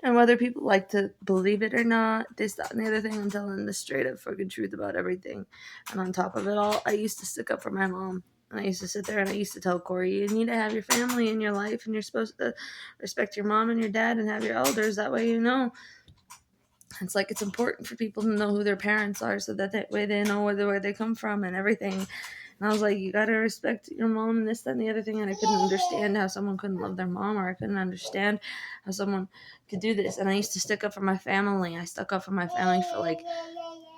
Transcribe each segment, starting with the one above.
And whether people like to believe it or not, this, that, and the other thing, I'm telling the straight up fucking truth about everything. And on top of it all, I used to stick up for my mom. And I used to sit there and I used to tell Corey, you need to have your family in your life and you're supposed to respect your mom and your dad and have your elders. That way you know. It's like it's important for people to know who their parents are so that way they know where they come from and everything. And I was like, you gotta respect your mom and this, that, and the other thing. And I couldn't understand how someone couldn't love their mom, or I couldn't understand how someone could do this. And I used to stick up for my family. I stuck up for my family for like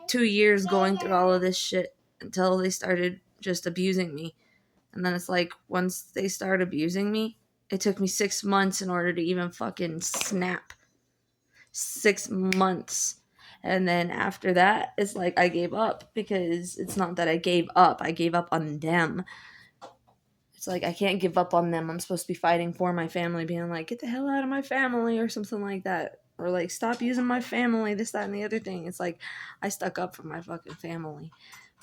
2 years going through all of this shit until they started just abusing me. And then it's like, once they started abusing me, it took me 6 months in order to even fucking snap. 6 months. And then after that, it's like I gave up, because it's not that I gave up on them. It's like I can't give up on them. I'm supposed to be fighting for my family, being like, get the hell out of my family or something like that. Or like, stop using my family, this, that, and the other thing. It's like I stuck up for my fucking family.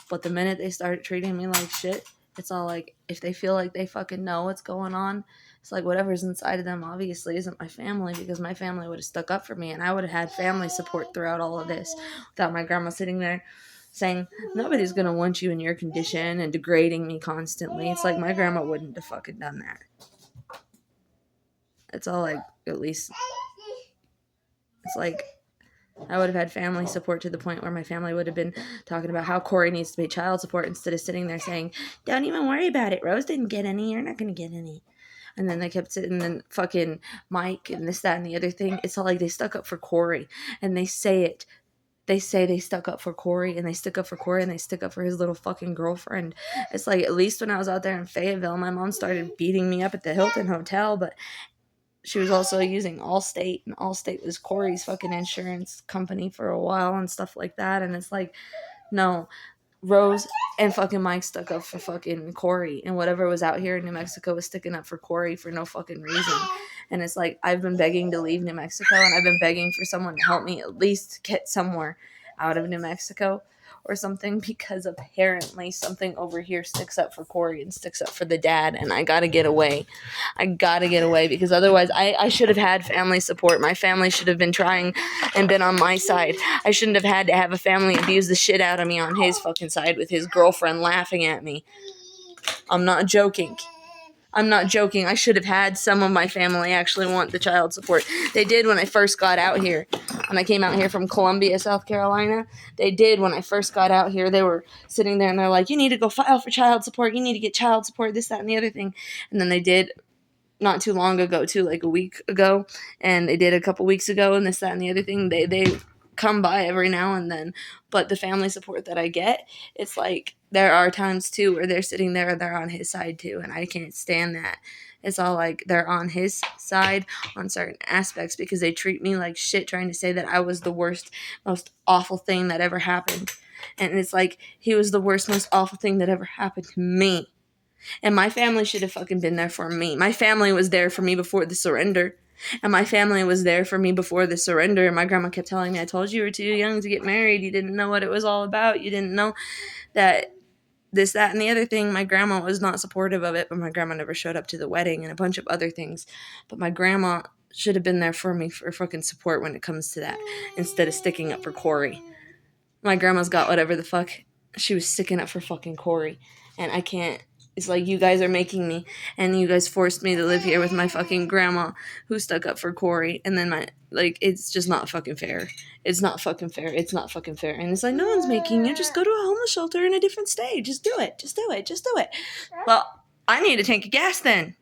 But the minute they started treating me like shit, it's all like, if they feel like they fucking know what's going on, it's like whatever's inside of them obviously isn't my family, because my family would have stuck up for me and I would have had family support throughout all of this without my grandma sitting there saying, nobody's going to want you in your condition and degrading me constantly. It's like my grandma wouldn't have fucking done that. It's all like, at least, it's like, I would have had family support to the point where my family would have been talking about how Corey needs to pay child support, instead of sitting there saying, don't even worry about it. Rose didn't get any. You're not going to get any. And then they kept sitting and fucking Mike and this, that, and the other thing. It's all like they stuck up for Corey, and they say it. They say they stuck up for Corey, and they stick up for Corey, and they stick up for his little fucking girlfriend. It's like, at least when I was out there in Fayetteville, my mom started beating me up at the Hilton Hotel, but she was also using Allstate, and Allstate was Corey's fucking insurance company for a while and stuff like that. And it's like, no, Rose and fucking Mike stuck up for fucking Corey, and whatever was out here in New Mexico was sticking up for Corey for no fucking reason. And it's like, I've been begging to leave New Mexico, and I've been begging for someone to help me at least get somewhere out of New Mexico or something, because apparently something over here sticks up for Corey and sticks up for the dad, and I gotta get away. Because otherwise I should have had family support. My family should have been trying and been on my side. I shouldn't have had to have a family abuse the shit out of me on his fucking side with his girlfriend laughing at me. I'm not joking. I should have had some of my family actually want the child support. They did when I first got out here. When I came out here from Columbia, South Carolina, they did when I first got out here. They were sitting there and they're like, you need to go file for child support. You need to get child support, this, that, and the other thing. And then they did not too long ago, too, like a week ago. And they did a couple weeks ago, and this, that, and the other thing. They come by every now and then. But the family support that I get, it's like, there are times too where they're sitting there and they're on his side too, and I can't stand that. It's all like they're on his side on certain aspects, because they treat me like shit, trying to say that I was the worst, most awful thing that ever happened. And it's like, he was the worst, most awful thing that ever happened to me. And my family should have fucking been there for me. My family was there for me before the surrender. And my family was there for me before the surrender. And my grandma kept telling me, I told you were too young to get married. You didn't know what it was all about. You didn't know that this, that, and the other thing. My grandma was not supportive of it, but my grandma never showed up to the wedding and a bunch of other things. But my grandma should have been there for me for fucking support when it comes to that, instead of sticking up for Corey. My grandma's got whatever the fuck. She was sticking up for fucking Corey. And I can't. It's like, you guys are making me, and you guys forced me to live here with my fucking grandma who stuck up for Corey, and then it's just not fucking fair. It's not fucking fair. And it's like, no one's making you. Just go to a homeless shelter in a different state. Just do it. Well, I need to tank of gas then.